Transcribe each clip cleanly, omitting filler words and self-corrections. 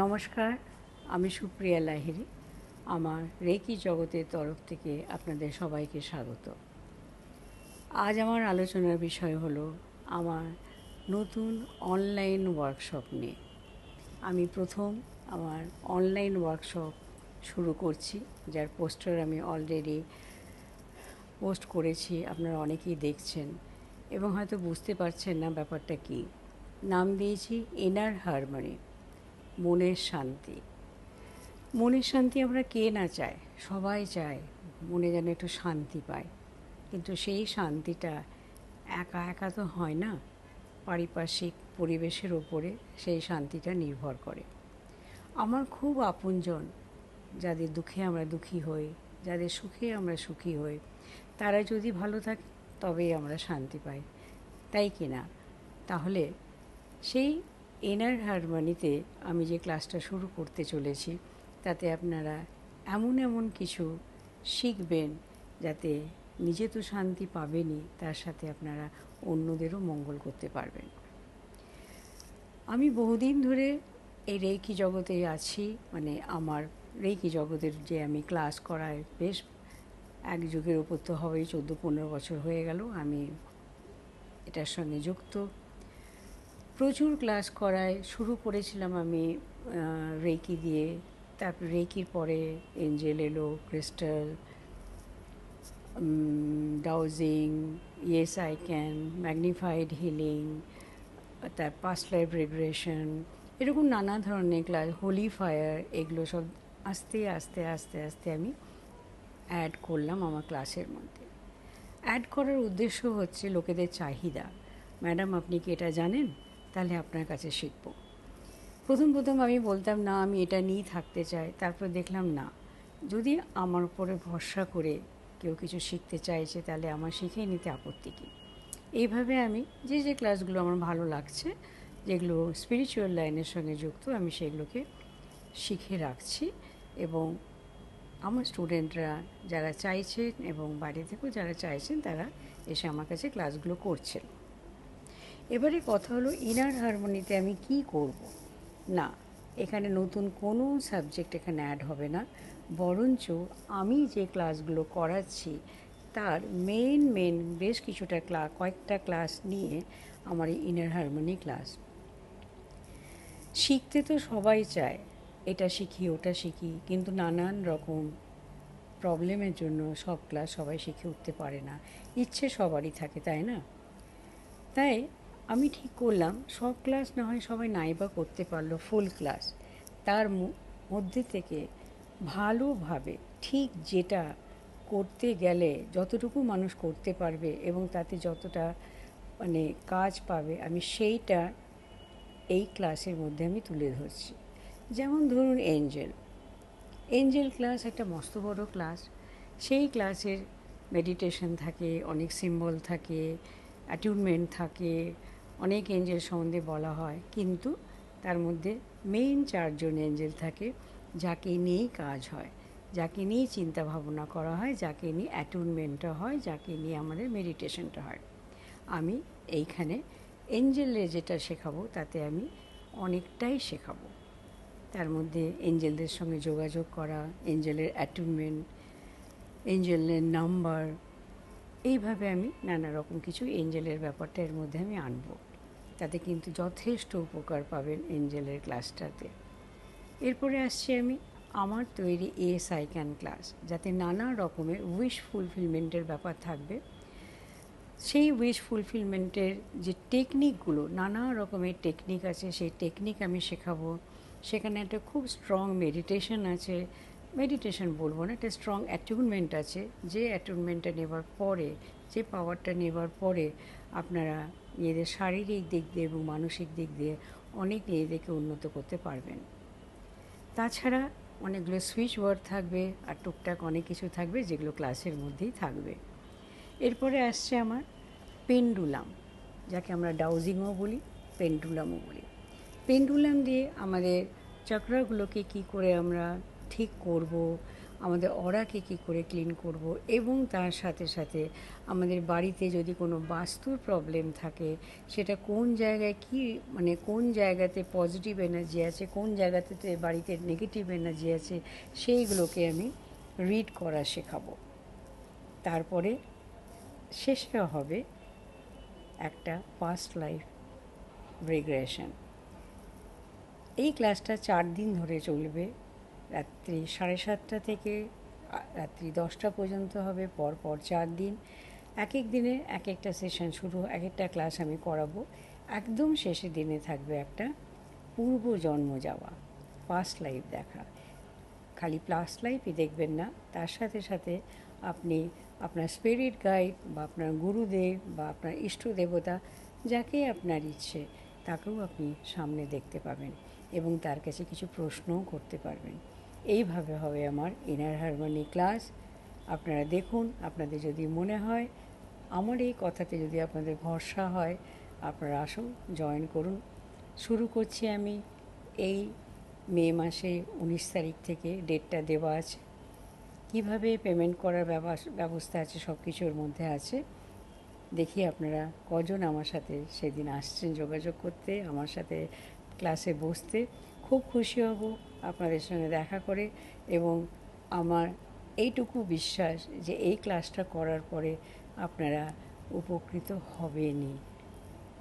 নমস্কার, আমি সুপ্রিয়া লাহিড়ী। আমার রেকি জগতের তরফ থেকে আপনাদের সবাইকে স্বাগত। আজ আমার আলোচনার বিষয় হলো আমার নতুন অনলাইন ওয়ার্কশপ নিয়ে। আমি প্রথম আমার অনলাইন ওয়ার্কশপ শুরু করছি, যার পোস্টার আমি অলরেডি পোস্ট করেছি, আপনারা অনেকেই দেখছেন এবং হয়তো বুঝতে পারছেন না ব্যাপারটা কী। নাম দিয়েছি ইনার হারমোনি, মনের শান্তি। মনের শান্তি আমরা কে না চায়, সবাই চায় মনে যেন একটু শান্তি পায়, কিন্তু সেই শান্তিটা একা একা তো হয় না, পারিপার্শ্বিক পরিবেশের ওপরে সেই শান্তিটা নির্ভর করে। আমার খুব আপনজন, যাদের দুঃখে আমরা দুঃখী হই, যাদের সুখে আমরা সুখী হই, তারা যদি ভালো থাকে তবেই আমরা শান্তি পাই, তাই কি না? তাহলে সেই ইনার হারমোনিতে আমি যে ক্লাসটা শুরু করতে চলেছি, তাতে আপনারা এমন এমন কিছু শিখবেন যাতে নিজে তো শান্তি পাবেনই, তার সাথে আপনারা অন্যদেরও মঙ্গল করতে পারবেন। আমি বহুদিন ধরে এই রেকি জগতে আছি, মানে আমার রেকি জগতের যে আমি ক্লাস করাই বেশ এক যুগের ওপর তো হবেই, 14-15 বছর হয়ে গেল আমি এটার সঙ্গে যুক্ত। প্রচুর ক্লাস করায় শুরু করেছিলাম আমি রেকি দিয়ে, তারপর রেকির পরে এঞ্জেল এলো, crystal, dowsing, yes I can, magnified healing, তার পাস্ট লাইফ রিগ্রেশন, এরকম নানা ধরনের ক্লাস, হোলি ফায়ার, এগুলো সব আস্তে আস্তে আস্তে আস্তে আমি অ্যাড করলাম আমার ক্লাসের মধ্যে। অ্যাড করার উদ্দেশ্য হচ্ছে লোকেদের চাহিদা, ম্যাডাম আপনি কি এটা জানেন, তাহলে আপনার কাছে শিখব। প্রথম আমি বলতাম না, আমি এটা নিয়েই থাকতে চাই। তারপর দেখলাম না, যদি আমার উপরে ভরসা করে কেউ কিছু শিখতে চাইছে, তাহলে আমার শিখে নিতে আপত্তি কী। এইভাবে আমি যে ক্লাসগুলো আমার ভালো লাগছে, যেগুলো স্পিরিচুয়াল লাইনের সঙ্গে যুক্ত, আমি সেগুলোকে শিখে রাখছি এবং আমার স্টুডেন্টরা যারা চাইছেন এবং বাইরে থেকেও যারা চাইছেন, তারা এসে আমার কাছে ক্লাসগুলো করছেন। এবারে কথা হলো ইনার হারমোনিতে আমি কি করব। না, এখানে নতুন কোনো সাবজেক্ট এখানে অ্যাড হবে না, বরঞ্চ আমি যে ক্লাসগুলো করাচ্ছি তার মেন বেশ কিছুটা কয়েকটা ক্লাস নিয়ে আমার এই ইনার হারমোনি ক্লাস। শিখতে তো সবাই চায়, এটা শিখি ওটা শিখি, কিন্তু নানান রকম প্রবলেমের জন্য সব ক্লাস সবাই শিখে উঠতে পারে না। ইচ্ছে সবারই থাকে, তাই না? তাই আমি ঠিক করলাম সব ক্লাস না হয় সবাই নাইবা করতে পারলো ফুল ক্লাস, তার মধ্যে থেকে ভালোভাবে ঠিক যেটা করতে গেলে যতটুকু মানুষ করতে পারবে এবং তাতে যতটা মানে কাজ পাবে, আমি সেইটা এই ক্লাসের মধ্যে আমি তুলে ধরছি। যেমন ধরুন এঞ্জেল ক্লাস একটা মস্ত বড় ক্লাস। সেই ক্লাসের মেডিটেশন থাকে, অনেক সিম্বল থাকে, অ্যাটিউনমেন্ট থাকে, অনেক এঞ্জেল সম্বন্ধে বলা হয়, কিন্তু তার মধ্যে মেইন 4 জন এঞ্জেল থাকে যাকে নিয়েই কাজ হয়, যাকে নিয়ে চিন্তা ভাবনা করা হয়, যাকে নিয়ে অ্যাটিউনমেন্টটা হয়, যাকে নিয়ে আমাদের মেডিটেশনটা হয়। আমি এইখানে এঞ্জেলের যেটা শেখাবো তাতে আমি অনেকটাই শেখাবো। তার মধ্যে এঞ্জেলদের সঙ্গে যোগাযোগ করা, এঞ্জেলের অ্যাটিউনমেন্ট, এঞ্জেলের নাম্বার, এইভাবে আমি নানা রকম কিছু এঞ্জেলের ব্যাপারটা এর মধ্যে আমি আনবো। তাতে কিন্তু যথেষ্ট উপকার পাবেন এঞ্জেলের ক্লাসটাতে। এরপরে আসছি আমি আমার তৈরি এস আই ক্যান ক্লাস, যাতে নানা রকমের উইশ ফুলফিলমেন্টের ব্যাপার থাকবে। সেই উইশ ফুলফিলমেন্টের যে টেকনিকগুলো, নানা রকমের টেকনিক আছে, সেই টেকনিক আমি শেখাবো। সেখানে একটা খুব স্ট্রং মেডিটেশন আছে, মেডিটেশন বলবো না, একটা স্ট্রং অ্যাটিউনমেন্ট আছে, যে অ্যাটিউনমেন্টটা নেবার পরে, যে পাওয়ারটা নেবার পরে আপনারা নিজেদের শারীরিক দিক দিয়ে এবং মানসিক দিক দিয়ে অনেক নিজেদেরকে উন্নত করতে পারবেন। তাছাড়া অনেকগুলো সুইচ ওয়ার্ড থাকবে আর টুকটাক অনেক কিছু থাকবে, যেগুলো ক্লাসের মধ্যেই থাকবে। এরপরে আসছে আমার পেন্ডুলাম, যাকে আমরা ডাউজিংও বলি, পেন্ডুলামও বলি। পেন্ডুলাম দিয়ে আমাদের চক্রাগুলোকে কি করে আমরা ঠিক করব, আমাদের অরাকে কী করে ক্লিন করব, এবং তার সাথে সাথে আমাদের বাড়িতে যদি কোনো বাস্তুর প্রবলেম থাকে সেটা কোন জায়গায় কি, মানে কোন জায়গাতে পজিটিভ এনার্জি আছে, কোন জায়গাতে বাড়িতে নেগেটিভ এনার্জি আছে, সেইগুলোকে আমি রিড করা শেখাবো। তারপরে শেষে হবে একটা পাস্ট লাইফ রিগ্রেশন। এই ক্লাসটা 4 দিন ধরে চলবে। রাত্রি 7:30 থেকে রাত্রি 10টা পর্যন্ত হবে, পরপর 4 দিন। এক এক দিনে এক একটা সেশন শুরু, এক একটা ক্লাস আমি করাবো। একদম শেষের দিনে থাকবে একটা পূর্বজন্ম যাওয়া, পাস্ট লাইফ দেখা। খালি পাস্ট লাইফই দেখবেন না, তার সাথে সাথে আপনি আপনার স্পিরিট গাইড বা আপনার গুরুদেব বা আপনার ইষ্ট দেবতা, যাকে আপনার ইচ্ছে তাকেও আপনি সামনে দেখতে পাবেন এবং তার কাছে কিছু প্রশ্নও করতে পারবেন। এইভাবে হবে আমার ইনার হারমোনি ক্লাস। আপনারা দেখুন, আপনাদের যদি মনে হয়, আমার এই কথাতে যদি আপনাদের ভরসা হয়, আপনারা আসুন, জয়েন করুন। শুরু করছি আমি এই মে মাসে 19 তারিখ থেকে, ডেটটা দেওয়া আছে। কিভাবে পেমেন্ট করার ব্যবস্থা আছে, সব কিছুর মধ্যে আছে। দেখি আপনারা কজন আমার সাথে সেদিন আসছেন যোগাযোগ করতে, আমার সাথে ক্লাসে বসতে। খুব খুশি হব আপনাদের সঙ্গে দেখা করে, এবং আমার এইটুকু বিশ্বাস যে এই ক্লাসটা করার পরে আপনারা উপকৃত হবেনই।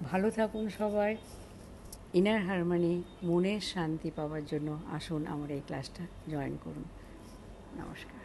ভালো থাকুন সবাই। ইনার হারমোনি, মনের শান্তি পাওয়ার জন্য আসুন আমার এই ক্লাসটা জয়েন করুন। নমস্কার।